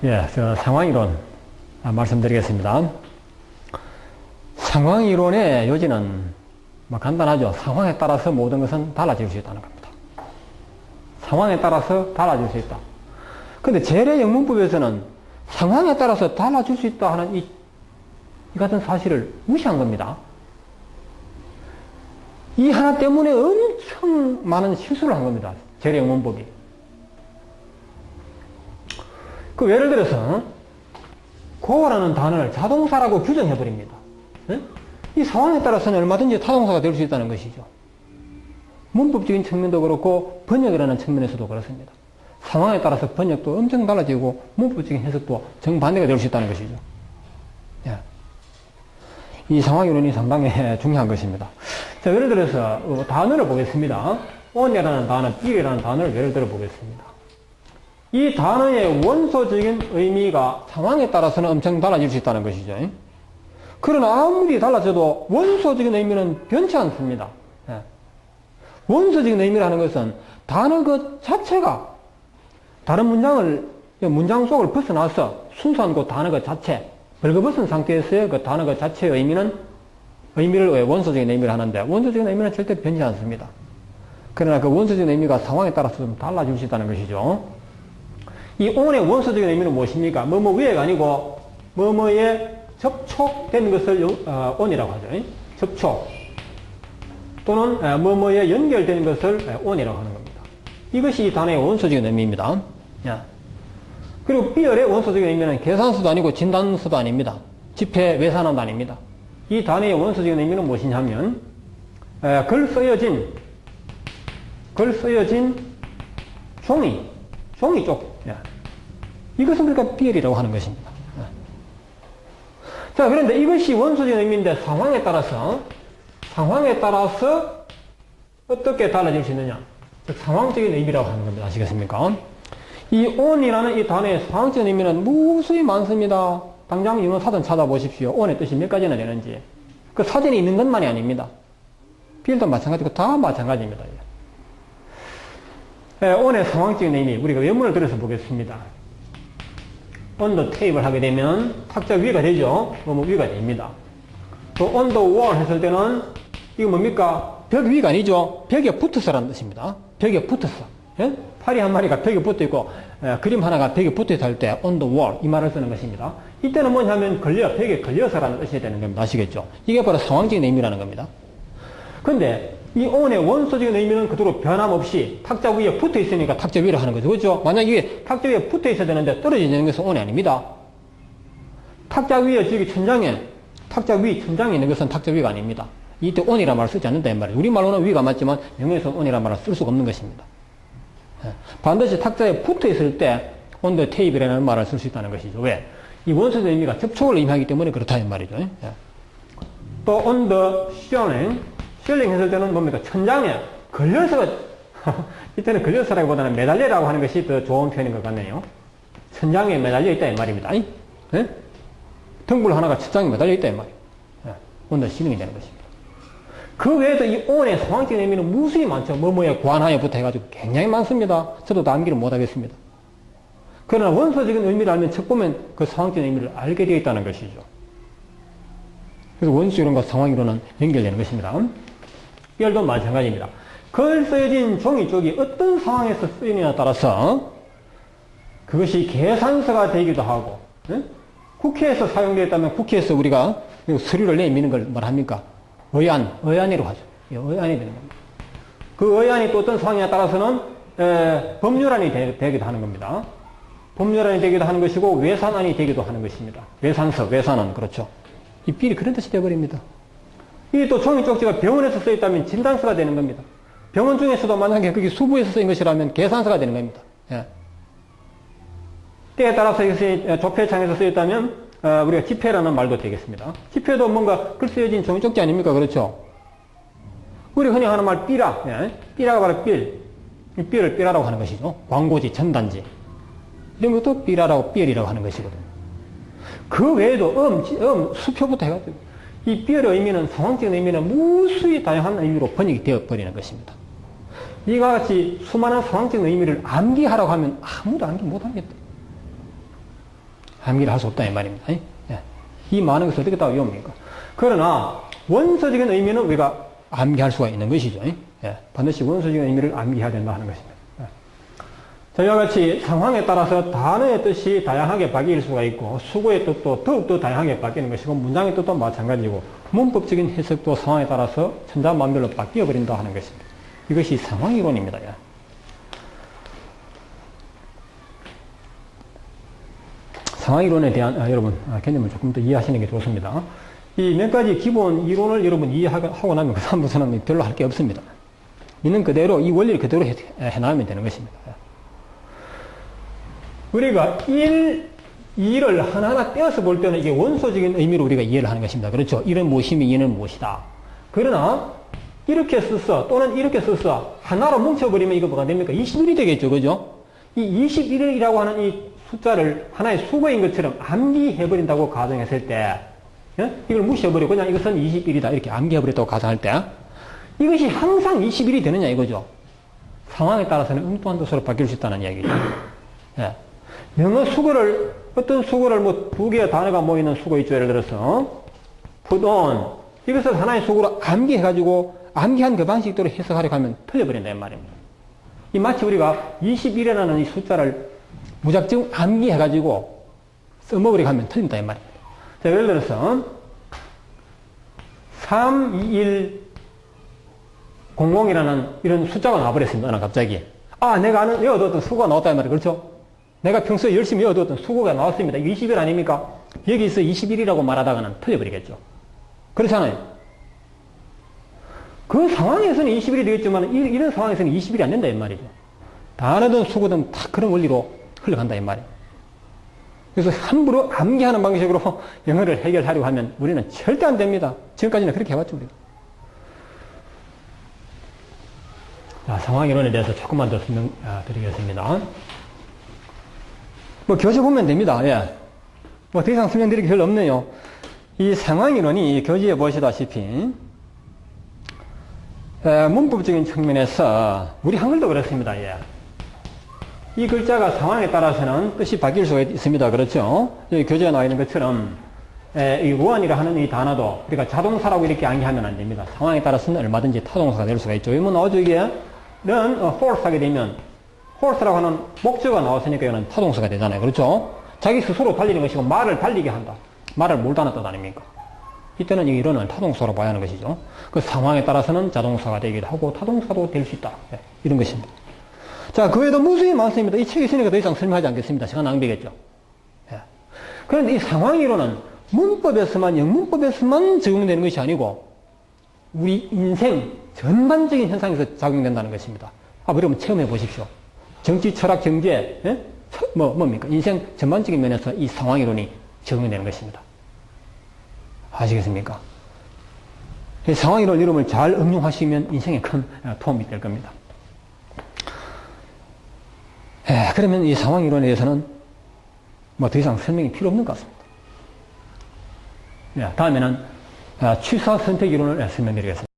예, 상황이론 말씀드리겠습니다. 상황이론의 요지는 간단하죠. 상황에 따라서 모든 것은 달라질 수 있다는 겁니다. 상황에 따라서 달라질 수 있다. 근데 재래영문법에서는 상황에 따라서 달라질 수 있다 하는 이 같은 사실을 무시한 겁니다. 이 하나 때문에 엄청 많은 실수를 한 겁니다. 재래영문법이. 그 예를 들어서 go라는 단어를 자동사라고 규정해버립니다. 이 상황에 따라서는 얼마든지 타동사가 될 수 있다는 것이죠. 문법적인 측면도 그렇고 번역이라는 측면에서도 그렇습니다. 상황에 따라서 번역도 엄청 달라지고 문법적인 해석도 정반대가 될 수 있다는 것이죠. 예. 이 상황이론이 상당히 중요한 것입니다. 자, 예를 들어서 단어를 보겠습니다. on이라는 단어, be라는 단어를 예를 들어 보겠습니다. 이 단어의 원소적인 의미가 상황에 따라서는 엄청 달라질 수 있다는 것이죠. 그러나 아무리 달라져도 원소적인 의미는 변치 않습니다. 예. 원소적인 의미라는 것은 단어 그 자체가 다른 문장 속을 벗어나서 순수한 그 단어 그 자체, 벌거벗은 상태에서의 그 단어 그 자체의 의미를 왜 원소적인 의미를 하는데, 원소적인 의미는 절대 변치 않습니다. 그러나 그 원소적인 의미가 상황에 따라서 좀 달라질 수 있다는 것이죠. 이 on의 원소적인 의미는 무엇입니까? 뭐뭐 위에가 아니고 뭐뭐에 접촉된 것을 on이라고 하죠. 접촉 또는 뭐뭐에 연결되는 것을 on이라고 하는 겁니다. 이것이 이 단어의 원소적인 의미입니다. 그리고 비열의 원소적인 의미는 계산서도 아니고 진단서도 아닙니다. 집회 외산함도 아닙니다. 이 단어의 원소적인 의미는 무엇이냐면 글 쓰여진 종이 쪽. 이것은 그러니까 비열이라고 하는 것입니다. 자, 그런데 이것이 원소적인 의미인데 상황에 따라서 어떻게 달라질 수 있느냐? 즉 상황적인 의미라고 하는 겁니다. 아시겠습니까? 이 on이라는 이 단어의 상황적인 의미는 무수히 많습니다. 당장 영어 사전 찾아보십시오. on의 뜻이 몇 가지나 되는지. 그 사전에 있는 것만이 아닙니다. 비율도 마찬가지고 다 마찬가지입니다. on의 상황적인 의미, 우리가原문을 들어서 보겠습니다. on the table 하게 되면 탁자 위가 되죠. 뭐 위가 됩니다. 또 on the wall 했을 때는 이거 뭡니까? 벽 위가 아니죠. 벽에 붙어서라는 뜻입니다. 벽에 붙어서. 예? 파리 한 마리가 벽에 붙어 있고 그림 하나가 벽에 붙어 있을 때 on the wall 이 말을 쓰는 것입니다. 이때는 뭐냐면 벽에 걸려서라는 뜻이 되는 겁니다. 아시겠죠? 이게 바로 상황적인 의미라는 겁니다. 근데 이 on의 원소적인 의미는 그대로 변함없이 탁자 위에 붙어 있으니까 탁자 위로 하는 거죠. 그렇죠? 만약 이게 탁자 위에 붙어 있어야 되는데 떨어지는 것은 on이 아닙니다. 탁자 위에 탁자 위 천장에 있는 것은 탁자 위가 아닙니다. 이때 on이라는 말을 쓰지 않는다 이 말이에요. 우리말로는 위가 맞지만 영어에서는 on이라는 말을 쓸 수가 없는 것입니다. 반드시 탁자에 붙어 있을 때 on the table이라는 말을 쓸 수 있다는 것이죠. 왜? 이 원소적 의미가 접촉을 의미하기 때문에 그렇다 이 말이죠. 또 on the ceiling 했을 때는 뭡니까? 천장에 걸려서 이때는 걸려서라기보다는 매달려라고 하는 것이 더 좋은 표현인 것 같네요. 천장에 매달려 있다 이 말입니다. 등불 하나가 천장에 매달려 있다 이 말이에요. on the ceiling이 되는 것입니다. 그 외에도 이 on의 상황적인 의미는 무수히 많죠. 뭐뭐에 관하여부터 해가지고 굉장히 많습니다. 저도 다 암기를 못하겠습니다. 그러나 원소적인 의미를 알면 첫 보면 그 상황적인 의미를 알게 되어 있다는 것이죠. 그래서 원소이론과 상황이론은 연결되는 것입니다. 비열도 마찬가지입니다. 글 쓰여진 종이 쪽이 어떤 상황에서 쓰이느냐에 따라서 그것이 계산서가 되기도 하고, 국회에서 사용되었다면 국회에서 우리가 서류를 내미는 걸 말합니까? 의안이라고 하죠. 의안이 되는 겁니다. 그 의안이 또 어떤 상황에 따라서는 법률안이 되기도 하는 겁니다. 법률안이 되기도 하는 것이고 외산안이 되기도 하는 것입니다. 외산안 그렇죠. 이 비리 그런 뜻이 되어버립니다. 이 또 종이 쪽지가 병원에서 쓰였다면 진단서가 되는 겁니다. 병원 중에서도 만약에 그게 수부에서 쓰인 것이라면 계산서가 되는 겁니다. 때에 따라서 이것이 조폐창에서 쓰였다면 우리가 집회라는 말도 되겠습니다. 집회도 뭔가 글 쓰여진 종이 쪽지 아닙니까? 그렇죠? 우리 흔히 하는 말 삐라. 삐라가 바로 이 삐를 삐라라고 하는 것이죠. 광고지, 전단지. 이런 것도 삐라라고 삐열이라고 하는 것이거든요. 그 외에도 수표부터 해가지고 이 삐열의 의미는 상황적인 의미는 무수히 다양한 의미로 번역이 되어버리는 것입니다. 이와 같이 수많은 상황적인 의미를 암기하라고 하면 아무도 암기 못하겠다. 암기를 할 수 없다 이 말입니다. 예. 이 많은 것을 어떻게 다 외웁니까? 그러나 원소적인 의미는 우리가 암기할 수가 있는 것이죠. 예. 반드시 원소적인 의미를 암기해야 된다 하는 것입니다. 예. 자, 이와 같이 상황에 따라서 단어의 뜻이 다양하게 바뀔 수가 있고 수고의 뜻도 더욱더 다양하게 바뀌는 것이고 문장의 뜻도 마찬가지고 문법적인 해석도 상황에 따라서 천차만별로 바뀌어버린다 하는 것입니다. 이것이 상황이론입니다. 예. 상황이론에 대한 여러분 개념을 조금 더 이해하시는 게 좋습니다. 이 몇 가지 기본 이론을 여러분 이해하고 나면 그 다음부터는 별로 할 게 없습니다. 있는 그대로 이 원리를 그대로 해나가면 되는 것입니다. 우리가 1, 2를 하나하나 떼어서 볼 때는 이게 원소적인 의미로 우리가 이해를 하는 것입니다. 그렇죠? 1은 무엇이며 2는 무엇이다. 그러나 이렇게 썼어 또는 이렇게 썼어 하나로 뭉쳐버리면 이거 뭐가 됩니까? 21이 되겠죠. 그죠? 이 21이라고 하는 이 숫자를 하나의 수거인 것처럼 암기해버린다고 가정했을 때 이걸 무시해버리고 그냥 이것은 21이다 이렇게 암기해버렸다고 가정할 때 이것이 항상 21이 되느냐 이거죠. 상황에 따라서는 엉뚱한 뜻으로 바뀔 수 있다는 이야기죠. 예. 영어 수거를 어떤 수거를 뭐 두 개의 단어가 모이는 수거 있죠. 예를 들어서 put on 이것을 하나의 수거로 암기해가지고 암기한 그 방식대로 해석하려고 하면 틀려버린다 이 말입니다. 이 마치 우리가 21이라는 이 숫자를 무작정 암기해가지고 써먹으려고 하면 틀린다 이 말입니다. 자, 예를 들어서 3210이라는 이런 숫자가 나와버렸습니다. 갑자기 내가 아는 외워두었던 수고가 나왔다 이 말이에요. 그렇죠? 내가 평소에 열심히 외워두었던 수고가 나왔습니다. 이거 20일 아닙니까? 여기서 21이라고 말하다가는 틀려버리겠죠. 그렇잖아요. 그 상황에서는 20일이 되겠지만 이런 상황에서는 20일이 안 된다 이 말이죠. 단어든 수고든 다 그런 원리로 흘러간다 이 말이에요. 그래서 함부로 암기하는 방식으로 영어를 해결하려고 하면 우리는 절대 안 됩니다. 지금까지는 그렇게 해왔죠 우리가. 자, 상황이론에 대해서 조금만 더 설명드리겠습니다. 뭐 교재 보면 됩니다. 예. 뭐 더 이상 설명드릴 게 별로 없네요. 이 상황이론이 교재에 보시다시피 문법적인 측면에서 우리 한글도 그렇습니다. 예. 이 글자가 상황에 따라서는 뜻이 바뀔 수가 있습니다. 그렇죠? 여기 교재에 나와 있는 것처럼 이 ruan이라 하는 이 단어도 우리가 자동사라고 이렇게 암기하면 안 됩니다. 상황에 따라서는 얼마든지 타동사가 될 수가 있죠. 이거 나오죠 이게 run horse 하게 되면 horse라고 하는 목적어가 나왔으니까 이거는 타동사가 되잖아요. 그렇죠? 자기 스스로 달리는 것이고 말을 달리게 한다. 말을 몰다는 뜻 아닙니까? 이때는 이 이론은 타동사로 봐야 하는 것이죠. 그 상황에 따라서는 자동사가 되기도 하고 타동사도 될 수 있다. 네, 이런 것입니다. 자, 그 외에도 무수히 많습니다. 이 책이 있으니까 더 이상 설명하지 않겠습니다. 시간 낭비겠죠. 예. 그런데 이 상황이론은 문법에서만, 영문법에서만 적용되는 것이 아니고 우리 인생 전반적인 현상에서 작용된다는 것입니다. 여러분 체험해 보십시오. 정치, 철학, 경제, 예? 뭡니까? 인생 전반적인 면에서 이 상황이론이 적용되는 것입니다. 아시겠습니까? 이 상황이론 이름을 잘 응용하시면 인생에 큰 도움이 될 겁니다. 그러면 이 상황이론에 대해서는 뭐 더 이상 설명이 필요 없는 것 같습니다. 다음에는 취사 선택 이론을 설명드리겠습니다.